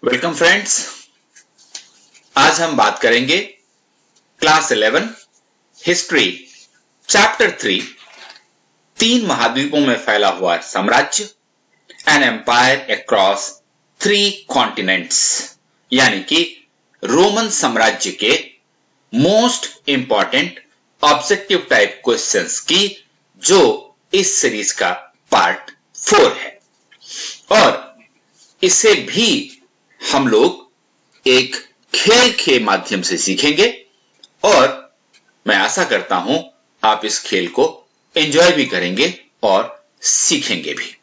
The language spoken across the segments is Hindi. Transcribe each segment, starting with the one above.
Welcome friends. आज हम बात करेंगे क्लास 11 हिस्ट्री चैप्टर 3 तीन महाद्वीपों में फैला हुआ साम्राज्य एन एम्पायर अक्रॉस 3 कॉन्टिनेंट्स, यानी कि रोमन साम्राज्य के most important objective type questions की, जो इस सीरीज का पार्ट 4 है। और इसे भी हम लोग एक खेल के माध्यम से सीखेंगे और मैं आशा करता हूं आप इस खेल को एंजॉय भी करेंगे और सीखेंगे भी।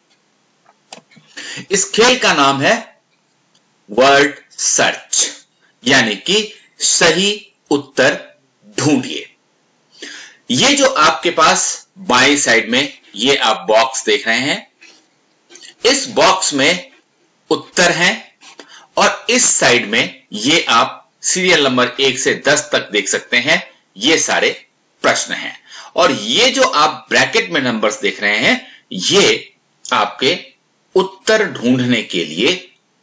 इस खेल का नाम है वर्ड सर्च, यानी कि सही उत्तर ढूंढिए। ये जो आपके पास बाएं साइड में ये आप बॉक्स देख रहे हैं, इस बॉक्स में उत्तर हैं और इस साइड में ये आप सीरियल नंबर 1 से 10 तक देख सकते हैं, ये सारे प्रश्न हैं। और ये जो आप ब्रैकेट में नंबर्स देख रहे हैं, ये आपके उत्तर ढूंढने के लिए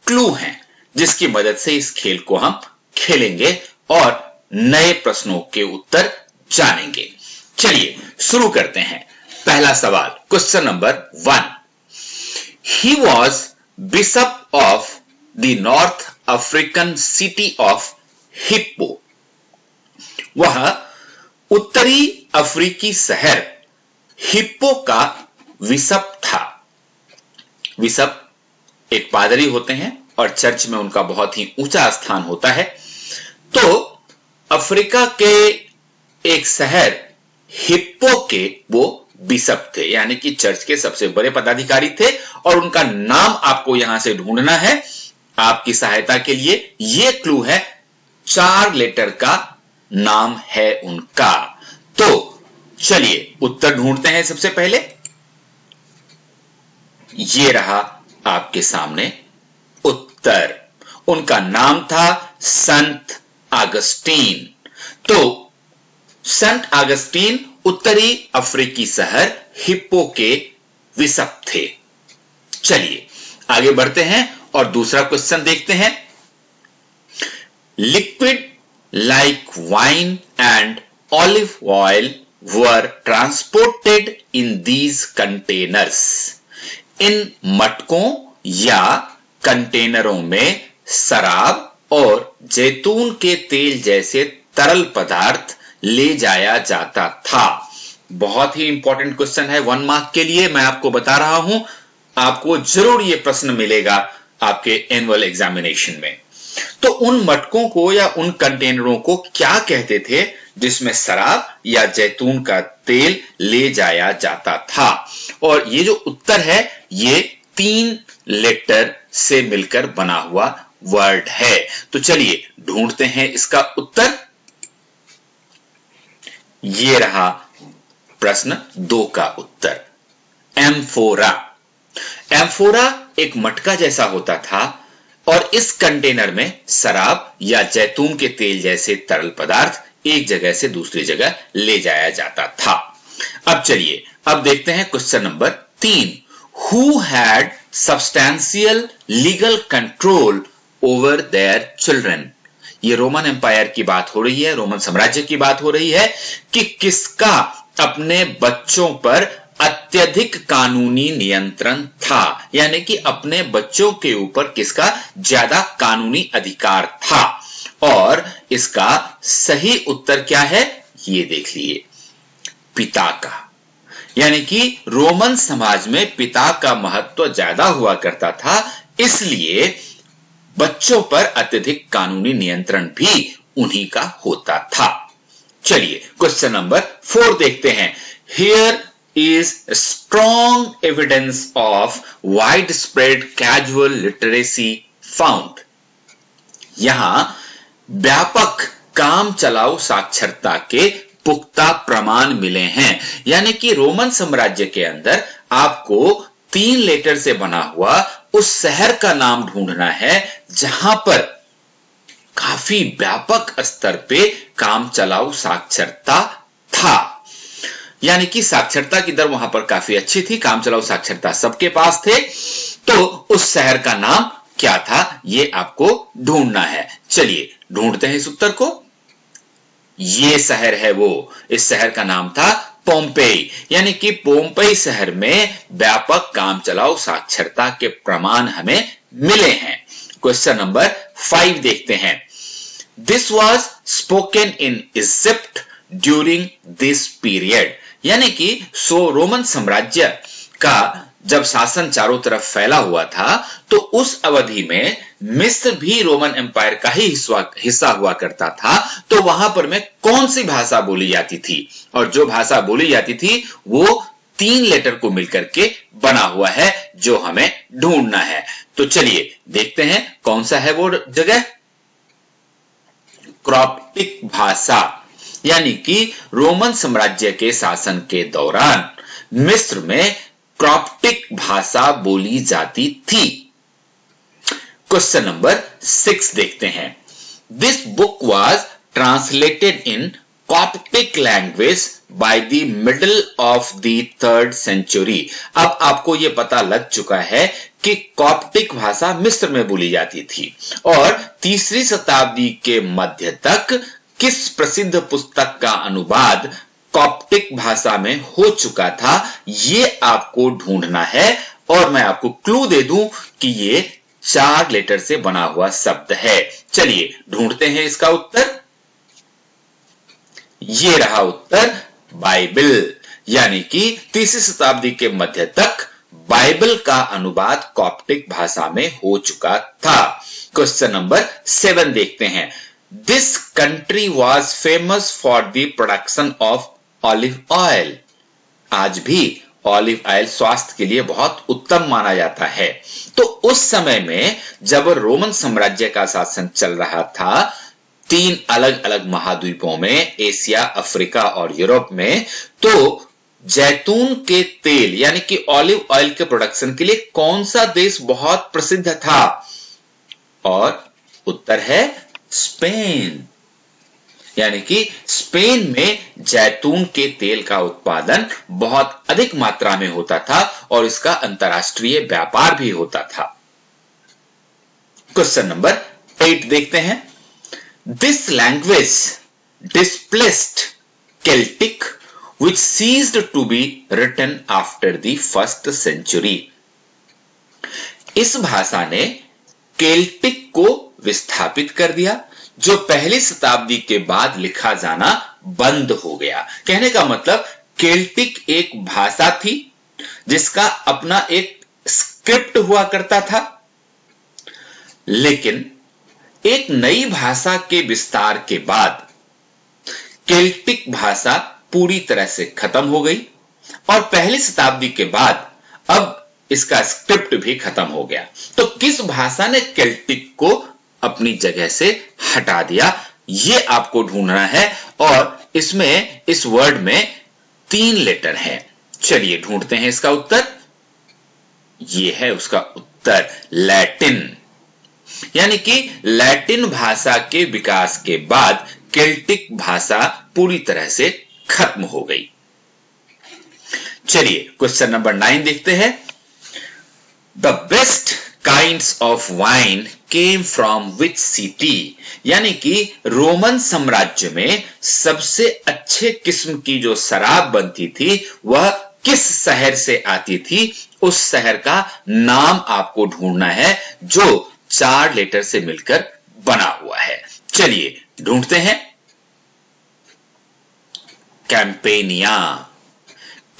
क्लू हैं, जिसकी मदद से इस खेल को हम खेलेंगे और नए प्रश्नों के उत्तर जानेंगे। चलिए शुरू करते हैं। पहला सवाल, question number 1। He was bishop of the north African city of hippo. वह उत्तरी अफ्रीकी शहर हिप्पो का बिशप था। बिशप एक पादरी होते हैं और चर्च में उनका बहुत ही ऊंचा स्थान होता है। तो अफ्रीका के एक शहर हिप्पो के वो बिशप थे, यानी कि चर्च के सबसे बड़े पदाधिकारी थे। और उनका नाम आपको यहां से ढूंढना है। आपकी सहायता के लिए ये क्लू है, 4 लेटर का नाम है उनका। तो चलिए उत्तर ढूंढते हैं। सबसे पहले ये रहा आपके सामने उत्तर। उनका नाम था संत अगस्टीन। तो संत अगस्टीन उत्तरी अफ्रीकी शहर हिप्पो के बिशप थे। चलिए आगे बढ़ते हैं और दूसरा क्वेश्चन देखते हैं। Liquid like wine and olive oil were transported in these containers. इन मटकों या कंटेनरों में शराब और जैतून के तेल जैसे तरल पदार्थ ले जाया जाता था। बहुत ही इंपॉर्टेंट क्वेश्चन है, 1 मार्क के लिए। मैं आपको बता रहा हूं, आपको जरूर यह प्रश्न मिलेगा आपके एनुअल एग्जामिनेशन में। तो उन मटकों को या उन कंटेनरों को क्या कहते थे जिसमें शराब या जैतून का तेल ले जाया जाता था? और ये जो उत्तर है, ये 3 लेटर से मिलकर बना हुआ वर्ड है। तो चलिए ढूंढते हैं इसका उत्तर। ये रहा प्रश्न 2 का उत्तर, एम्फोरा। एम्फोरा एक मटका जैसा होता था और इस कंटेनर में शराब या जैतून के तेल जैसे तरल पदार्थ एक जगह से दूसरी जगह ले जाया जाता था। अब चलिए अब देखते हैं question number 3। Who had substantial legal control over their children. ये रोमन एम्पायर की बात हो रही है, रोमन साम्राज्य की बात हो रही है कि किसका अपने बच्चों पर अत्यधिक कानूनी नियंत्रण था, यानी कि अपने बच्चों के ऊपर किसका ज्यादा कानूनी अधिकार था। और इसका सही उत्तर क्या है, ये देख लिए, पिता का। यानी कि रोमन समाज में पिता का महत्व ज्यादा हुआ करता था, इसलिए बच्चों पर अत्यधिक कानूनी नियंत्रण भी उन्हीं का होता था। चलिए क्वेश्चन नंबर 4 देखते हैं। Here is strong evidence of widespread casual literacy found। यहां व्यापक काम चलाऊ साक्षरता के पुख्ता प्रमाण मिले हैं। यानी कि रोमन साम्राज्य के अंदर आपको 3 लेटर से बना हुआ उस शहर का नाम ढूंढना है जहां पर काफी व्यापक स्तर पे काम चलाऊ साक्षरता था। यानी कि साक्षरता की दर वहां पर काफी अच्छी थी, काम चलाऊ साक्षरता सबके पास थे। तो उस शहर का नाम क्या था ये आपको ढूंढना है। चलिए ढूंढते हैं इस उत्तर को। ये शहर है वो, इस शहर का नाम था पोम्पेई, यानी कि पोम्पेई शहर में व्यापक काम चलाओ साक्षरता के प्रमाण हमें मिले हैं। क्वेश्चन नंबर 5 देखते हैं। This was spoken in Egypt during this period, यानी कि रोमन साम्राज्य का जब शासन चारों तरफ फैला हुआ था तो उस अवधि में मिस्र भी रोमन एम्पायर का ही हिस्सा हुआ करता था। तो वहां पर में कौन सी भाषा बोली जाती थी, और जो भाषा बोली जाती थी वो 3 लेटर को मिलकर के बना हुआ है जो हमें ढूंढना है। तो चलिए देखते हैं कौन सा है वो जगह। कॉप्टिक भाषा, यानी कि रोमन साम्राज्य के शासन के दौरान मिस्र में कॉप्टिक भाषा बोली जाती थी। क्वेश्चन नंबर 6 देखते हैं। This book was translated in Coptic language by the middle of the 3rd century. अब आपको यह पता लग चुका है कि कॉप्टिक भाषा मिस्र में बोली जाती थी और 3री शताब्दी के मध्य तक किस प्रसिद्ध पुस्तक का अनुवाद कॉप्टिक भाषा में हो चुका था, ये आपको ढूंढना है। और मैं आपको क्लू दे दूं कि ये 4 लेटर से बना हुआ शब्द है। चलिए ढूंढते हैं इसका उत्तर। ये रहा उत्तर, बाइबल, यानी कि 3री शताब्दी के मध्य तक बाइबल का अनुवाद कॉप्टिक भाषा में हो चुका था। क्वेश्चन नंबर 7 देखते हैं। This country was famous for the production of olive oil. आज भी ऑलिव ऑयल स्वास्थ्य के लिए बहुत उत्तम माना जाता है। तो उस समय में जब रोमन साम्राज्य का शासन चल रहा था 3 अलग अलग महाद्वीपों में, एशिया, अफ्रीका और यूरोप में, तो जैतून के तेल यानी कि ऑलिव ऑयल के प्रोडक्शन के लिए कौन सा देश बहुत प्रसिद्ध था? और उत्तर है स्पेन, यानी कि स्पेन में जैतून के तेल का उत्पादन बहुत अधिक मात्रा में होता था और इसका अंतर्राष्ट्रीय व्यापार भी होता था। क्वेश्चन नंबर 8 देखते हैं। This language displaced Celtic which ceased to be written after the 1st century। इस भाषा ने केल्टिक को विस्थापित कर दिया जो 1ली शताब्दी के बाद लिखा जाना बंद हो गया। कहने का मतलब केल्टिक एक भाषा थी जिसका अपना एक स्क्रिप्ट हुआ करता था, लेकिन एक नई भाषा के विस्तार के बाद केल्टिक भाषा पूरी तरह से खत्म हो गई और 1ली शताब्दी के बाद अब इसका स्क्रिप्ट भी खत्म हो गया। तो किस भाषा ने केल्टिक को अपनी जगह से हटा दिया, यह आपको ढूंढना है। और इसमें इस वर्ड में 3 लेटर हैं। चलिए ढूंढते हैं इसका उत्तर। यह है उसका उत्तर, लैटिन, यानी कि लैटिन भाषा के विकास के बाद केल्टिक भाषा पूरी तरह से खत्म हो गई। चलिए क्वेश्चन नंबर 9 देखते हैं। The best kinds of wine came from which city, यानी कि रोमन साम्राज्य में सबसे अच्छे किस्म की जो शराब बनती थी वह किस शहर से आती थी, उस शहर का नाम आपको ढूंढना है जो 4 लेटर से मिलकर बना हुआ है। चलिए ढूंढते हैं। कैंपेनिया।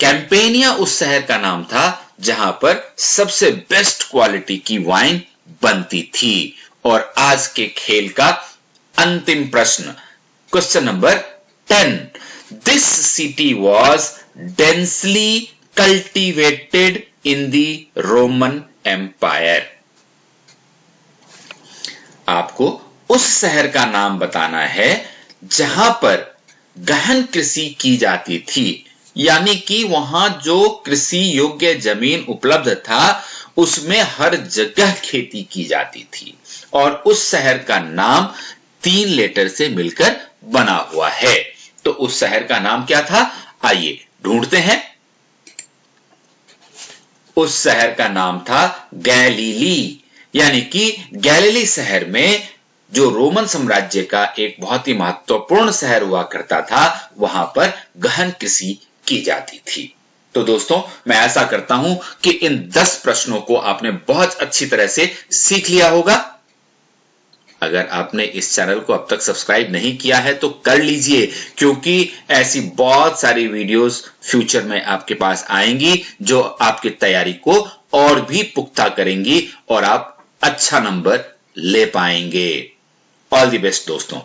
कैंपेनिया उस शहर का नाम था जहां पर सबसे बेस्ट क्वालिटी की वाइन बनती थी। और आज के खेल का अंतिम प्रश्न, question number 10। This city was densely cultivated in the Roman Empire. आपको उस शहर का नाम बताना है जहां पर गहन कृषि की जाती थी, यानी कि वहां जो कृषि योग्य जमीन उपलब्ध था उसमें हर जगह खेती की जाती थी। और उस शहर का नाम 3 लेटर से मिलकर बना हुआ है। तो उस शहर का नाम क्या था, आइए ढूंढते हैं। उस शहर का नाम था गैलीली, यानी कि गैलिली शहर में जो रोमन साम्राज्य का एक बहुत ही महत्वपूर्ण शहर हुआ करता था, वहां पर गहन कृषि की जाती थी। तो दोस्तों, मैं ऐसा करता हूं कि इन 10 प्रश्नों को आपने बहुत अच्छी तरह से सीख लिया होगा। अगर आपने इस चैनल को अब तक सब्सक्राइब नहीं किया है तो कर लीजिए, क्योंकि ऐसी बहुत सारी वीडियोस फ्यूचर में आपके पास आएंगी जो आपकी तैयारी को और भी पुख्ता करेंगी और आप अच्छा नंबर ले पाएंगे। ऑल द बेस्ट दोस्तों।